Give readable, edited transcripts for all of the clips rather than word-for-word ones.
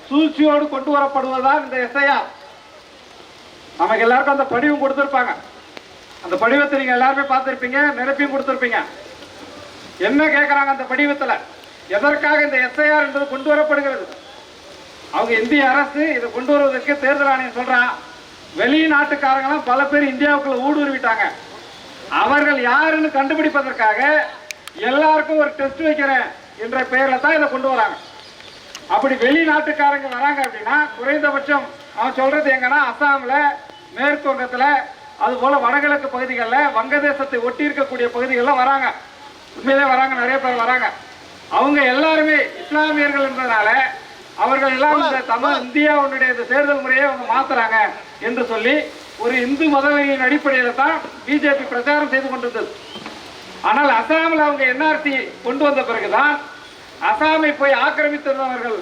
சூழ்ச்சியோடு கொண்டு வரப்படுவதுதான் இந்த எஸ்ஐஆர். நமக்கு எல்லாருக்கும் அந்த படிவம் கொடுத்திருப்பாங்க. அந்த படிவத்தை நீங்க எல்லாருமே பார்த்திருப்பீங்க, நிரப்பியும் கொடுத்திருப்பீங்க. என்ன கேட்கறாங்க அந்த படிவத்துல? எதற்காக இந்த எஸ்ஐஆர் என்பது கொண்டு வரப்படுகிறது? அவங்க இந்திய அரசு இதை கொண்டு வருவதற்கு தேர்தல் ஆணையம் சொல்றான், வெளிநாட்டுக்காரங்களாம் பல பேர் இந்தியாவுக்குள்ள ஊடுருவிட்டாங்க, அவர்கள் யாருன்னு கண்டுபிடிப்பதற்காக எல்லாருக்கும் ஒரு டெஸ்ட் வைக்கிறேன் என்ற பெயர்ல தான் இதை கொண்டு வராங்க. அப்படி வெளிநாட்டுக்காரங்க வராங்க அப்படின்னா குறைந்தபட்சம் அவன் சொல்றது எங்கன்னா அசாம்ல, மேற்கு வங்கத்துல, அது போல வடகிழக்கு பகுதிகளில், வங்கதேசத்தை ஒட்டி இருக்கக்கூடிய பகுதிகளில் வராங்க. உண்மையிலே வராங்க, நிறைய பேர் வராங்க. அவங்க எல்லாருமே இஸ்லாமியர்கள் என்பதனால அவர்கள் எல்லாம் இந்த இந்தியாவுடைய இந்த தேர்தல் முறையை அவங்க மாத்துறாங்க என்று சொல்லி ஒரு இந்து மதவெறியின் அடிப்படையில் தான் பிஜேபி பிரச்சாரம் செய்து கொண்டிருந்தது. ஆனால் அசாமில் அவங்க என்ஆர்சி கொண்டு வந்த பிறகுதான் அசாமை போய் ஆக்கிரமித்திருந்தவர்கள்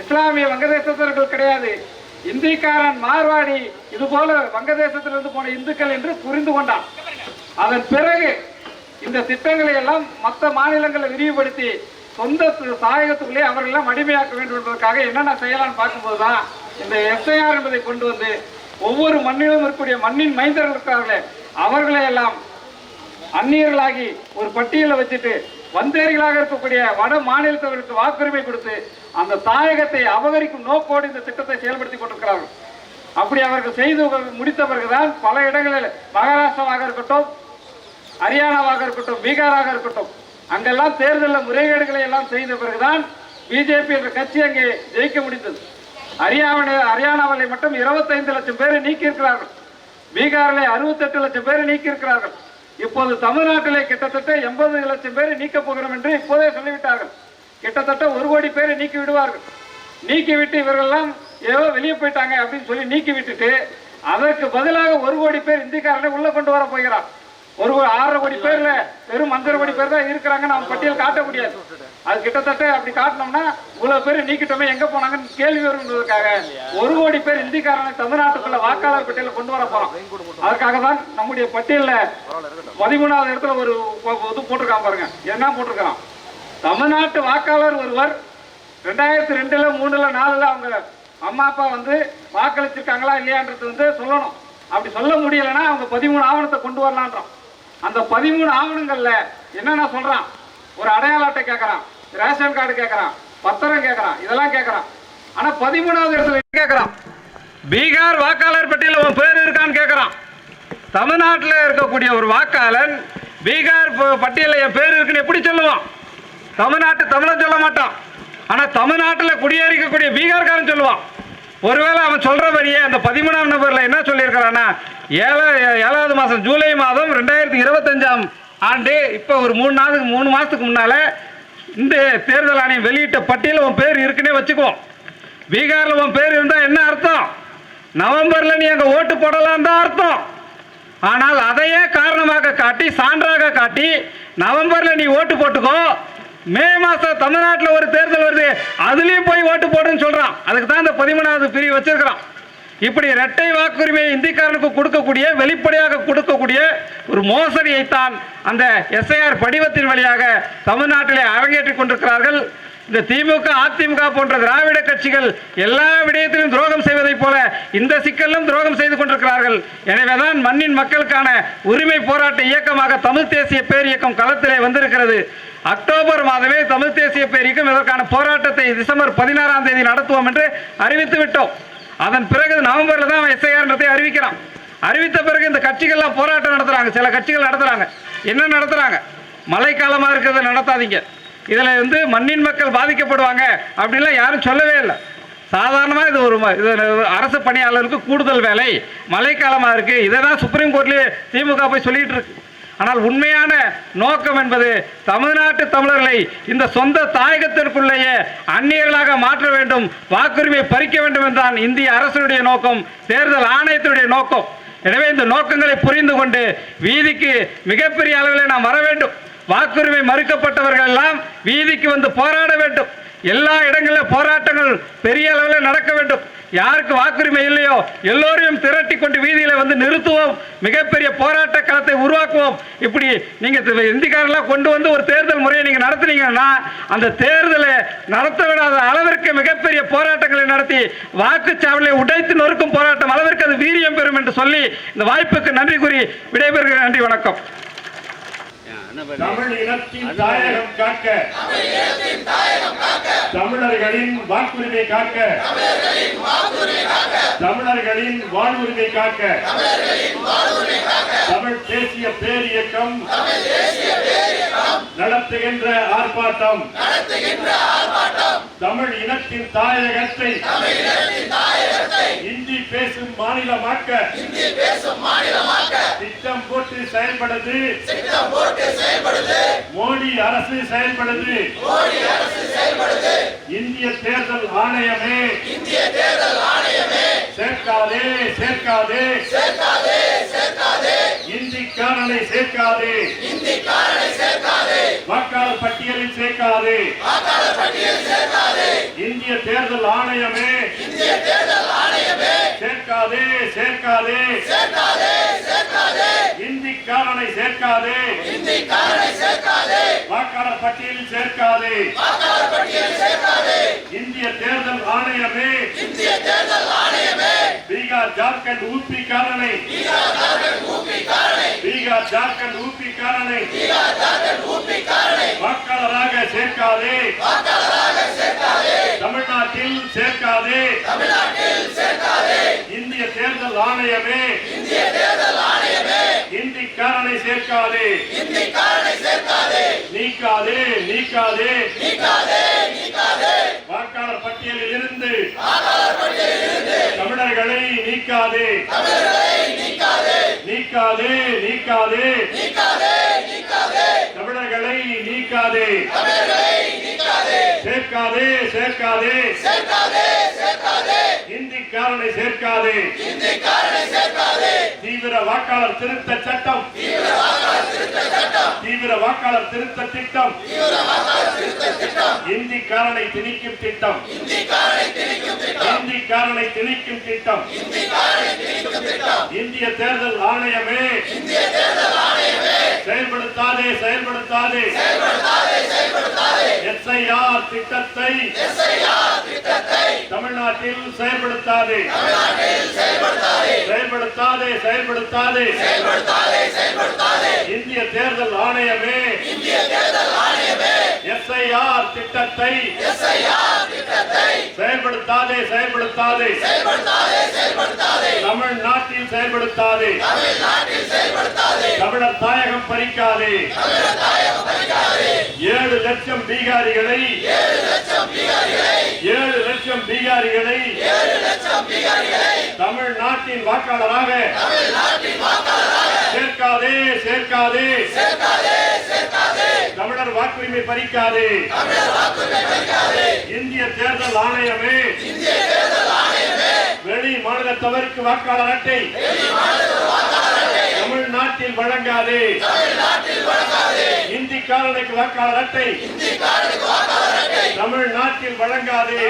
இஸ்லாமிய வங்கதேசத்தவர்கள் கிடையாது, இந்திக்காரன், மார்வாடி, இது போல வங்கதேசத்திலிருந்து போன இந்துக்கள் என்று புரிந்து கொண்டான். அதன் பிறகு இந்த திட்டங்களை எல்லாம் மற்ற மாநிலங்களை விரிவுபடுத்தி சொந்த தாயகத்துக்குள்ளே அவர்களெல்லாம் அடிமையாக்க வேண்டும் என்பதற்காக என்னென்ன செய்யலாம்னு பார்க்கும்போதுதான் இந்த எஸ்ஐஆர் என்பதை கொண்டு வந்து ஒவ்வொரு மண்ணிலும் இருக்கக்கூடிய மண்ணின் மைந்தர்கள் இருக்கார்களே அவர்களை எல்லாம் அந்நியர்களாகி ஒரு பட்டியலை வச்சுட்டு வந்தேரிகளாக இருக்கக்கூடிய வட மாநிலத்தவர்களுக்கு வாக்குரிமை கொடுத்து அந்த தாயகத்தை அபகரிக்கும் நோக்கோடு இந்த திட்டத்தை செயல்படுத்தி கொண்டிருக்கிறார்கள். அப்படி அவர்கள் செய்து முடித்த பிறகுதான் பல இடங்களில் மகாராஷ்டிராவாக இருக்கட்டும், ஹரியானாவாக இருக்கட்டும், பீகாராக இருக்கட்டும், அங்கெல்லாம் தேர்தலில் முறைகேடுகளை எல்லாம் செய்த பிறகுதான் பிஜேபி என்ற கட்சி அங்கே ஜெயிக்க முடிந்தது. ஹரியானாவிலே மட்டும் 25 லட்சம் பேரை நீக்கி இருக்கிறார்கள், பீகாரிலே 68 லட்சம் பேரை நீக்கி இருக்கிறார்கள். இப்போது தமிழ்நாட்டிலே கிட்டத்தட்ட 80 லட்சம் பேரை நீக்க போகிறோம் என்று இப்போதே சொல்லிவிட்டார்கள். கிட்டத்தட்ட 1 கோடி பேரை நீக்கி விடுவார்கள். நீக்கிவிட்டு இவர்கள்லாம் ஏதோ வெளியே போயிட்டாங்க அப்படின்னு சொல்லி நீக்கி விட்டுட்டு அதற்கு பதிலாக 1 கோடி பேர் இந்திக்காரனை உள்ள கொண்டு வர போகிறார். 6.5 கோடி பேர்ல வெறும் 5.5 கோடி பேர் தான் இருக்கிறாங்க. நம்ம பட்டியல் காட்ட முடியாது. அது கிட்டத்தட்ட அப்படி காட்டினோம்னா இவ்வளவு பேர் நீக்கிட்டோமே எங்க போனாங்கன்னு கேள்வி வருவதற்காக 1 கோடி பேர் இந்திக்காரனை தமிழ்நாட்டுக்குள்ள வாக்காளர் பட்டியல கொண்டு வர போறோம். அதற்காக தான் நம்முடைய பட்டியல 13வது இடத்துல ஒரு இது போட்டிருக்கான் பாருங்க. என்ன போட்டிருக்கான்? தமிழ்நாட்டு வாக்காளர் ஒருவர் 2002, 3, 4 அவங்க அம்மா அப்பா வந்து வாக்களிச்சிருக்காங்களா இல்லையான்றது வந்து சொல்லணும். அப்படி சொல்ல முடியலன்னா அவங்க 13 ஆவணத்தை கொண்டு வரலான்றோம். அந்த 13 ஆவணங்கள்ல என்னென்ன சொல்றான்? ஒரு அடையாள அட்டை கேட்கறான், ரேஷன் கார்டு கேட்கறான், பத்திரம் கேட்கறான், இதெல்லாம் கேட்கறான். ஆனா 13வது இடத்துல கேட்கறான், பீகார் வாக்காளர் பட்டியலில் உன் பேர் இருக்கான்னு கேட்கறான். தமிழ்நாட்டில் இருக்கக்கூடிய ஒரு வாக்காளன் பீகார் பட்டியலில் என் பேர் இருக்குன்னு எப்படி சொல்லுவான்? தமிழன் சொல்ல மாட்டான். ஆனா தமிழ்நாட்டில் குடியேறிக்கக்கூடிய பீகார்காரன் சொல்லுவான். ஒருவேளை அவன் சொல்ற வழியே அந்த 13ஆம் நம்பர்ல என்ன சொல்லியிருக்கிறான்னா, 7வது மாதம் ஜூலை மாதம் 2025ஆம் ஆண்டு இப்போ ஒரு 3 மாதத்துக்கு முன்னால இந்த தேர்தல் ஆணையம் வெளியிட்ட பட்டியலில் உன் பேர் இருக்குன்னே வச்சுக்குவோம். பீகாரில் உன் பேர் இருந்தால் என்ன அர்த்தம்? நவம்பரில் நீ அங்கே ஓட்டு போடலாம் தான் அர்த்தம். ஆனால் அதையே காரணமாக காட்டி, சான்றாக காட்டி, நவம்பரில் நீ ஓட்டு போட்டுக்கோ, மே மாதம் தமிழ்நாட்டில் ஒரு தேர்தல் வருது அதுலேயும் போய் ஓட்டு போடுன்னு சொல்கிறான். அதுக்கு தான் இந்த 13வது பிரிவு வச்சிருக்கிறான். இப்படி இரட்டை வாக்குரிமையை இந்திக்காரனுக்கு கொடுக்கக்கூடிய, வெளிப்படையாக கொடுக்கக்கூடிய ஒரு மோசடியைத்தான் அந்த எஸ்ஐஆர் படிவத்தின் வழியாக தமிழ்நாட்டிலே அரங்கேற்றிக் கொண்டிருக்கிறார்கள். இந்த திமுக, அதிமுக போன்ற திராவிட கட்சிகள் எல்லா விடயத்திலும் துரோகம் செய்வதை போல இந்த சிக்கலிலும் துரோகம் செய்து கொண்டிருக்கிறார்கள். எனவேதான் மண்ணின் மக்களுக்கான உரிமை போராட்ட இயக்கமாக தமிழ் தேசிய பேரியக்கம் களத்திலே வந்திருக்கிறது. அக்டோபர் மாதமே தமிழ் தேசிய பேரியக்கம் இதற்கான போராட்டத்தை டிசம்பர் 16ஆம் தேதி நடத்துவோம் என்று அறிவித்து விட்டோம். அதன் பிறகு நவம்பர்ல தான் எஸ்ஐஆர் அறிவிக்கிறான். அறிவித்த பிறகு இந்த கட்சிகள்லாம் போராட்டம் நடத்துறாங்க. சில கட்சிகள் நடத்துறாங்க. என்ன நடத்துறாங்க? மழைக்காலமா இருக்கிறத நடத்தாதீங்க, இதுல வந்து மண்ணின் மக்கள் பாதிக்கப்படுவாங்க அப்படின்லாம் யாரும் சொல்லவே இல்லை. சாதாரணமாக இது அரசு பணியாளருக்கு கூடுதல் வேலை, மழைக்காலமாக இருக்கு, இதை தான் சுப்ரீம் கோர்ட்லேயே திமுக போய் சொல்லிட்டு இருக்கு. ஆனால் உண்மையான நோக்கம் என்பது தமிழ்நாட்டு தமிழர்களை இந்த சொந்த தாயகத்திற்குள்ளேயே அந்நியர்களாக மாற்ற வேண்டும், வாக்குரிமை பறிக்க வேண்டும் என்றான் இந்திய அரசுடைய நோக்கம், தேர்தல் ஆணையத்தினுடைய நோக்கம். எனவே இந்த நோக்கங்களை புரிந்து கொண்டு வீதிக்கு மிகப்பெரிய அளவில் நாம் வர வேண்டும். வாக்குரிமை மறுக்கப்பட்டவர்கள் எல்லாம் வீதிக்கு வந்து போராட வேண்டும். எல்லா இடங்களிலும் போராட்டங்கள் பெரிய அளவில் நடக்க வேண்டும். யாருக்கு வாக்குரிமை இல்லையோ எல்லோரையும் திரட்டி கொண்டு வீதியில் வந்து நிறுத்துவோம், மிகப்பெரிய போராட்ட களத்தை உருவாக்குவோம். இப்படி நீங்கள் இந்திக்காரெல்லாம் கொண்டு வந்து ஒரு தேர்தல் முறையை நீங்கள் நடத்துனீங்கன்னா அந்த தேர்தலை நடத்த விடாத அளவிற்கு மிகப்பெரிய போராட்டங்களை நடத்தி வாக்குச்சாவடியை உடைத்து நொறுக்கும் போராட்டம் அளவிற்கு அது வீரியம் பெறும் என்று சொல்லி இந்த வாய்ப்புக்கு நன்றி கூறி விடைபெறுகிறேன். நன்றி, வணக்கம். தமிழ் இனத்தின் தாயகம் காக்க, தமிழர்களின் வாக்குரிமை காக்க, தமிழர்களின் வாழ்வுரிமை காக்க, தமிழ் தேசிய பேரியக்கம் நடத்துகின்ற ஆர்ப்பாட்டம், தமிழ் இனத்தின் தாயகத்தை இந்தி பேசும் மாநிலமாக்க திட்டம் போட்டு செயல்படுது மோடி அரசு செயல்படுது. இந்திய தேர்தல் ஆணையமே சேர்க்காதே சேர்க்காதே இந்திக்காரனை சேர்க்காதே, வாக்காளர் பட்டியலில் சேர்க்காதே. இந்திய தேர்தல் ஆணையமே சேர்க்காதே சேர்க்காதே இந்திக்காரனை சேர்க்காதே, வாக்காளர் பட்டியலில் சேர்க்காதே. இந்திய தேர்தல் ஆணையமே பீகார் ஜார்க்கண்ட் ஊபி காரனை, பீகார் ஜார்க்கண்ட் ஊபி காரனை வாக்காளராக சேர்க்காதே, தமிழ்நாட்டில் சேர்க்காதே. இந்திய தேர்தல் ஆணையமே இந்திக்காரனை சேர்க்காதே, நீக்காதே நீக்காதே வாக்காளர் பட்டியலில் இருந்து தமிழர்களை நீக்காதே, நீக்காதே நீக்காதே தமிழர்களை நீக்காதே, சேர்க்காதே சேர்க்காதே இந்திக்காரனை சேர்க்காதே. தீவிர வாக்காளர் திருத்த சட்டம், தீவிர வாக்காளர் திருத்த திட்டம், இந்திக்காரனை திணிக்கும் திட்டம், இந்திக்காரனை திணிக்கும் திட்டம். இந்திய தேர்தல் ஆணையமே செயல்படுத்தாதே செயல்படுத்தாதே எஸ்ஐஆர் திட்டத்தை தமிழ்நாட்டில் செயல்படுத்தாதே, செயல்படுத்தாதே செயல்படுத்தாதே இந்திய தேர்தல் ஆணையமே எஸ்ஐஆர் திட்டத்தை செயல்படுத்தாதே செயல்படுத்தாதே தமிழ்நாட்டில் செயல்படுத்தாதே, தமிழர் தாயகம் பறிக்காதே. 7 லட்சம் பீகாரிகளை 7 லட்சம் பீகாரிகளை தமிழ்நாட்டின் வாக்காளராக சேர்க்காதே சேர்க்காதே தமிழர் வாக்குரிமை பறிக்காதே. இந்திய தேர்தல் ஆணையமே வெளி மாநிலத்தவருக்கு வாக்காளர் அட்டை தமிழ்நாட்டில் வழங்காதே, இந்திக்காரனுக்கு வாக்காளர் அட்டை தமிழ்நாட்டில் வழங்காதே.